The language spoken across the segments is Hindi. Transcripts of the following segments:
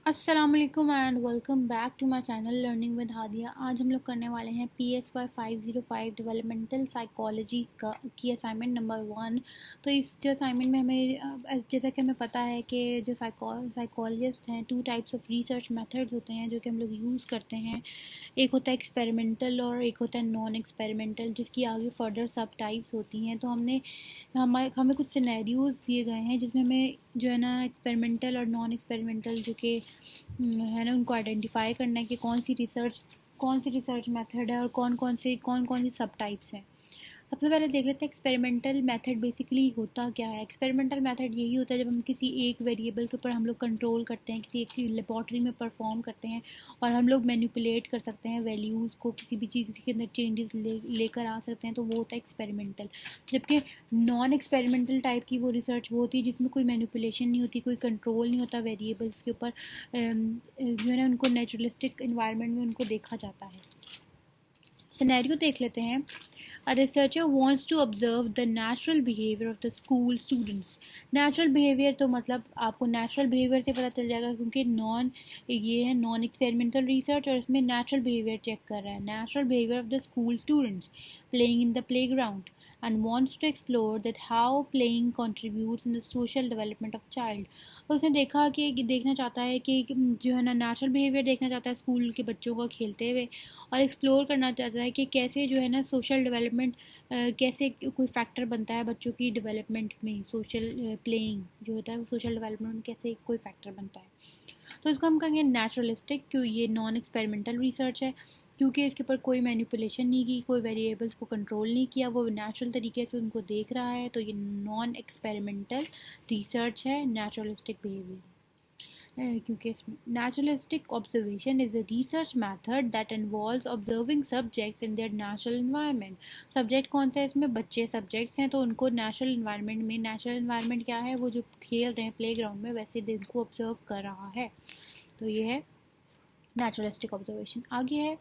अस्सलाम वालेकुम and welcome back to my channel learning with Hadiya. आज हम लोग करने वाले हैं PSY 505 डेवलपमेंटल साइकोलॉजी की असाइनमेंट नंबर 1। तो इस जो असाइनमेंट में जैसा कि हमें पता है कि जो साइकोलॉजिस्ट हैं, two types of research methods होते हैं जो कि हम लोग यूज़ करते हैं। एक होता है एक्सपेरिमेंटल और एक होता है नॉन एक्सपेरिमेंटल, जिसकी आगे फर्दर सब टाइप्स होती हैं। तो हमें कुछ सिनेरियोज दिए गए हैं जिसमें हमें जो है ना एक्सपेरिमेंटल और नॉन एक्सपेरिमेंटल जो कि है ना उनको आइडेंटिफाई करना है कि कौन सी रिसर्च मेथड है और कौन कौन सी सब टाइप्स हैं। सबसे पहले देख लेते हैं एक्सपेरिमेंटल मेथड बेसिकली होता क्या है। एक्सपेरिमेंटल मेथड यही होता है जब हम किसी एक वेरिएबल के ऊपर हम लोग कंट्रोल करते हैं, किसी एक लेबॉर्ट्री में परफॉर्म करते हैं और हम लोग मैनिपुलेट कर सकते हैं वैल्यूज़ को, किसी भी चीज़ के अंदर चेंजेस लेकर आ सकते हैं, तो वो होता है एक्सपेरिमेंटल। जबकि नॉन एक्सपेरिमेंटल टाइप की वो रिसर्च वो होती है जिसमें कोई मैनिपुलेशन नहीं होती, कोई कंट्रोल नहीं होता वेरिएबल्स के ऊपर, जो है ना उनको नेचुरलिस्टिक इन्वायरमेंट में उनको देखा जाता है। सिनेरियो देख लेते हैं। A researcher wants to observe the natural behavior of the school students. Natural behavior तो मतलब आपको natural behavior से पता चल जाएगा क्योंकि ये है नॉन एक्सपेरिमेंटल रिसर्च और इसमें natural behavior चेक कर रहा है। Natural behavior of the school students playing in the playground and wants to explore that how playing contributes in the social development of child. उसने देखना चाहता है कि जो है ना नेचुरल बिहेवियर देखना चाहता है स्कूल के बच्चों को खेलते हुए, और एक्सप्लोर करना चाहता है कि कैसे जो है ना सोशल डेवलपमेंट कैसे कोई फैक्टर बनता है बच्चों की डेवलपमेंट में। सोशल प्लेइंग जो होता है वो सोशल डेवलपमेंट में कैसे कोई फैक्टर बनता है। तो इसको हम कहेंगे नेचुरलिस्टिक, क्यों ये नॉन एक्सपेरिमेंटल रिसर्च है क्योंकि इसके ऊपर कोई मैनिपुलेशन नहीं की, कोई वेरिएबल्स को कंट्रोल नहीं किया, वो नेचुरल तरीके से उनको देख रहा है। तो ये नॉन एक्सपेरिमेंटल रिसर्च है, नेचुरलिस्टिक बिहेवियर। क्योंकि naturalistic observation is a research method that involves observing subjects in their natural environment. Subject कौन सा है इसमें? बच्चे सब्जेक्ट्स हैं, तो उनको नेचुरल इन्वायरमेंट में, नेचुरल इन्वायरमेंट क्या है, वो जो खेल रहे हैं प्ले ग्राउंड में वैसे दिन को ऑब्जर्व कर रहा है। तो ये है naturalistic observation। आगे है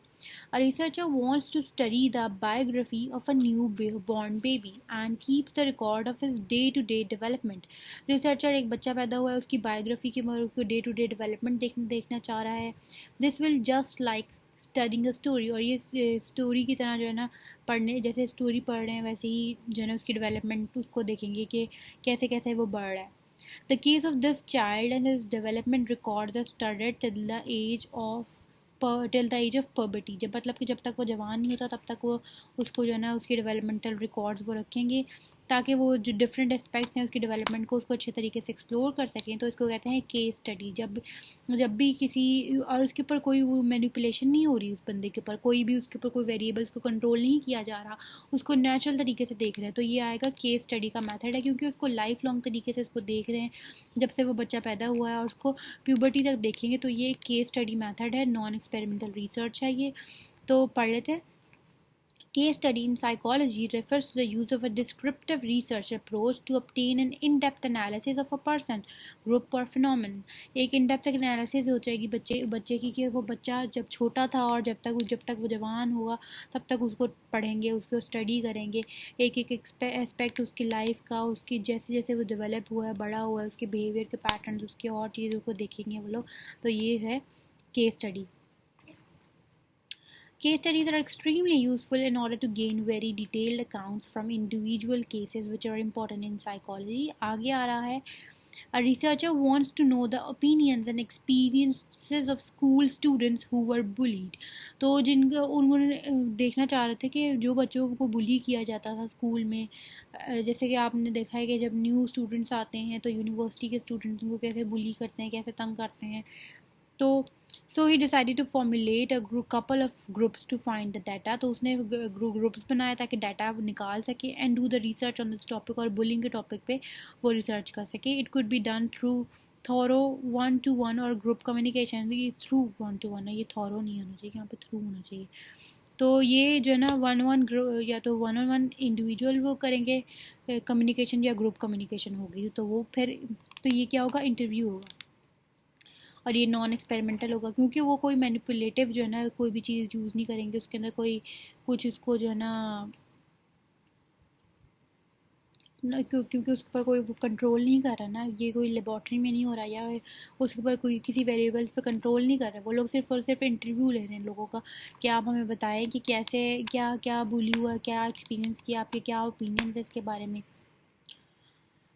a researcher wants to study the biography of a newborn baby and keeps the record of his day to day development। Researcher एक बच्चा पैदा हुआ है उसकी बायोग्राफी के उसको डे टू डे डेवलपमेंट देखना चाह रहा है। This will just like studying a story, और ये स्टोरी की तरह जो है ना पढ़ने, जैसे स्टोरी पढ़ रहे हैं वैसे ही जो है ना उसकी डेवलपमेंट उसको देखेंगे कि कैसे कैसे वो बढ़ रहा है। The case of this child and his development records are studied till the age of puberty। जब मतलब कि जब तक वो जवान नहीं होता तब तक वो उसको जो है ना उसकी डेवलपमेंटल रिकॉर्ड्स वो रखेंगे ताकि वो जो डिफरेंट एस्पेक्ट्स हैं उसकी डेवलपमेंट को उसको अच्छे तरीके से एक्सप्लोर कर सकें। तो इसको कहते हैं केस स्टडी। जब भी किसी, और उसके ऊपर कोई वो मैनिपुलेशन नहीं हो रही, उस बंदे के ऊपर कोई भी उसके ऊपर कोई वेरिएबल्स को कंट्रोल नहीं किया जा रहा, उसको नेचुरल तरीके से देख रहे हैं, तो ये आएगा केस स्टडी का मेथड है, क्योंकि उसको लाइफ लॉन्ग तरीके से उसको देख रहे हैं जब से वो बच्चा पैदा हुआ है और उसको प्यूबर्टी तक देखेंगे। तो ये केस स्टडी मेथड है, नॉन एक्सपेरिमेंटल रिसर्च है ये। तो पढ़ लेते हैं। Case study in psychology refers to the use of a descriptive research approach to obtain an in-depth analysis of a person, group or phenomenon। एक in-depth analysis हो जाएगी बच्चे की कि वो बच्चा जब छोटा था और जब तक वो जवान हुआ तब तक उसको पढ़ेंगे, उसको स्टडी करेंगे, एक एक एस्पेक्ट उसकी लाइफ का, उसकी जैसे जैसे वो डेवलप हुआ है, बड़ा हुआ है, उसके बिहेवियर के पैटर्न, उसकी और चीज़ों को देखेंगे वो लोग। तो ये है case study. Case studies are extremely useful in order to gain very detailed accounts from individual cases which are important in psychology। आगे आ रहा है A researcher wants to know the opinions and experiences of school students who were bullied। तो उन्होंने देखना चाह रहे थे कि जो बच्चों को बुली किया जाता था स्कूल में, जैसे कि आपने देखा है कि जब न्यू स्टूडेंट्स आते हैं तो यूनिवर्सिटी के स्टूडेंट्स उनको कैसे बुली करते हैं, कैसे तंग करते हैं। तो so he decided to formulate a couple of groups to find the data. तो उसने ग्रुप्स बनाया ताकि डाटा निकाल सके and do the research on this topic, और बुलिंग के टॉपिक पे वो रिसर्च कर सके। It could be done through thorough 1-to-1 और ग्रुप कम्युनिकेशन। ये थ्रू 1-to-1 है, ये थॉरो नहीं होना चाहिए, यहाँ पे थ्रू होना चाहिए। तो ये जो है ना 1-1 या तो 1-on-1 इंडिविजुअल वो करेंगे कम्युनिकेशन, या ग्रुप कम्युनिकेशन होगी, तो वो फिर तो ये क्या होगा, इंटरव्यू होगा। और ये नॉन एक्सपेरिमेंटल होगा क्योंकि वो कोई मैनिपुलेटिव जो है ना कोई भी चीज़ यूज़ नहीं करेंगे, उसके अंदर कोई कुछ उसको जो है ना क्योंकि उसके ऊपर कोई कंट्रोल नहीं कर रहा ना, ये कोई लेबॉर्ट्री में नहीं हो रहा, या उसके ऊपर कोई किसी वेरिएबल्स पे कंट्रोल नहीं कर रहे। वो लोग सिर्फ और सिर्फ इंटरव्यू ले रहे हैं लोगों का कि आप हमें बताएं कि कैसे क्या क्या बुली हुआ, क्या एक्सपीरियंस किया, आपके क्या ओपिनियंस है इसके बारे में।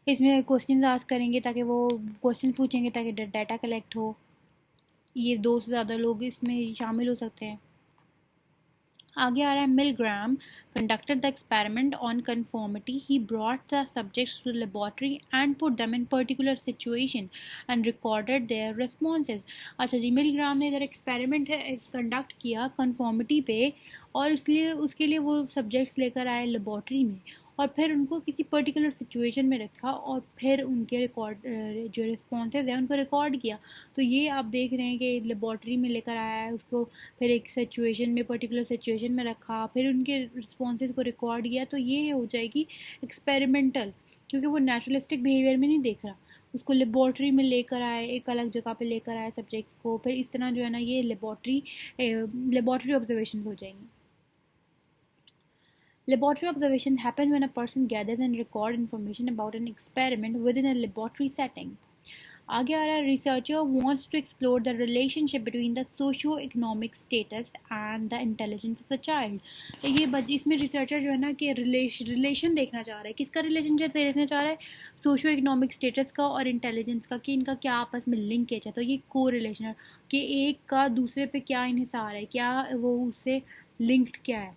इसमें क्वेश्चंस आस्क करेंगे ताकि वो क्वेश्चन पूछेंगे ताकि डाटा कलेक्ट हो। ये 2 से ज़्यादा लोग इसमें शामिल हो सकते हैं। आगे आ रहा है मिलग्राम conducted the experiment on conformity. He brought the subjects to the laboratory and put them in particular situation and recorded their responses. अच्छा जी, मिलग्राम ने इधर एक्सपेरिमेंट कंडक्ट किया कंफॉर्मिटी पे, और इसलिए उसके लिए वो सब्जेक्ट्स लेकर आए लेबॉर्ट्री में और फिर उनको किसी पर्टिकुलर सिचुएशन में रखा और फिर उनके रिकॉर्ड जो रिस्पॉन्सेज हैं उनको रिकॉर्ड किया। तो ये आप देख रहे हैं कि लेबॉर्ट्री में लेकर आया है उसको, फिर एक सिचुएशन में पर्टिकुलर सिचुएशन में रखा, फिर उनके रिस्पॉन्सेज को रिकॉर्ड किया। तो ये हो जाएगी एक्सपेरिमेंटल, क्योंकि वो नेचुरलिस्टिक बिहेवियर में नहीं देख रहा, उसको लेबॉर्ट्री में लेकर आए, एक अलग जगह पे लेकर आए सब्जेक्ट्स को, फिर इस तरह जो है ना ये लेबॉर्ट्री ऑब्जर्वेशन हो जाएंगी। Laboratory observation happen when a person gathers and record information about an experiment within a laboratory setting. आगे आ रहा है researcher wants to explore the relationship between the socio economic status and the intelligence of the child. तो ये इसमें रिसर्चर जो है ना कि रिलेशन देखना चाह रहा है। किसका रिलेशनशिप देखना चाह रहा है? सोशियो इकोनॉमिक स्टेटस का और इंटेलिजेंस का, कि इनका क्या आपस में लिंकेज है। तो ये को रिलेशन है कि एक का दूसरे पे क्या इन्हिसार है, क्या वो उससे लिंक्ड क्या है।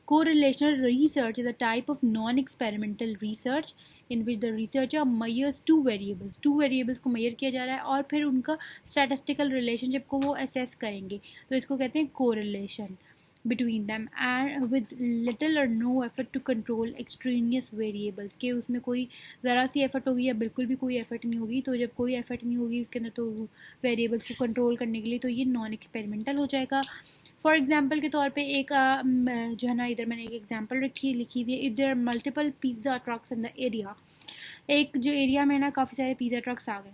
Correlational research is a type of non-experimental research in which the researcher measures two variables. Two variables को measure किया जा रहा है और फिर उनका statistical relationship को वो assess करेंगे। तो इसको कहते हैं correlation between them and with little or no effort to control extraneous variables, के उसमें कोई ज़रा सी एफर्ट होगी या बिल्कुल भी कोई एफर्ट नहीं होगी। तो जब कोई एफर्ट नहीं होगी उसके अंदर तो वेरिएबल्स को कंट्रोल करने के लिए, तो ये नॉन एक्सपेरिमेंटल हो जाएगा। फॉर एग्जाम्पल के तौर पे एक जो है ना इधर मैंने एक एग्जाम्पल लिखी हुई है। If there are multiple pizza trucks in the area, एक जो एरिया में ना काफ़ी सारे पिज़्ज़ा ट्रक्स आ गए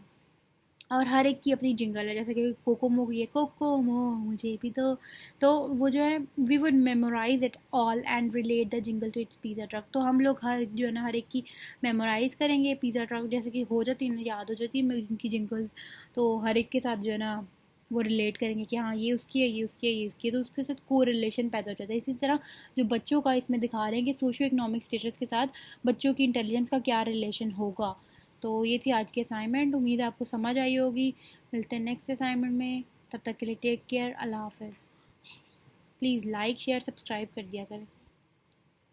और हर एक की अपनी जिंगल है, जैसे कि कोकोमो की है कोकोमो मुझे भी दो। तो वो जो है we would memorise it all and relate the jingle to its pizza truck. तो हम लोग हर जो है ना हर एक की मेमोराइज करेंगे पिज़्ज़ा ट्रक, जैसे कि हो जाती है याद हो जाती है उनकी जिंगल्स। तो हर एक के साथ जो है ना वो रिलेट करेंगे कि हाँ ये उसकी है, ये उसकी है, ये उसकी है, तो उसके साथ को रिलेशन पैदा हो जाता है। इसी तरह जो बच्चों का इसमें दिखा रहे हैं कि सोशियो इकोनॉमिक स्टेटस के साथ बच्चों की इंटेलिजेंस का क्या रिलेशन होगा। तो ये थी आज की असाइनमेंट, उम्मीद है आपको समझ आई होगी। मिलते हैं नेक्स्ट असाइनमेंट में, तब तक के लिए टेक केयर, अल्लाह हाफ़िज़। प्लीज़ लाइक शेयर सब्सक्राइब कर दिया करें।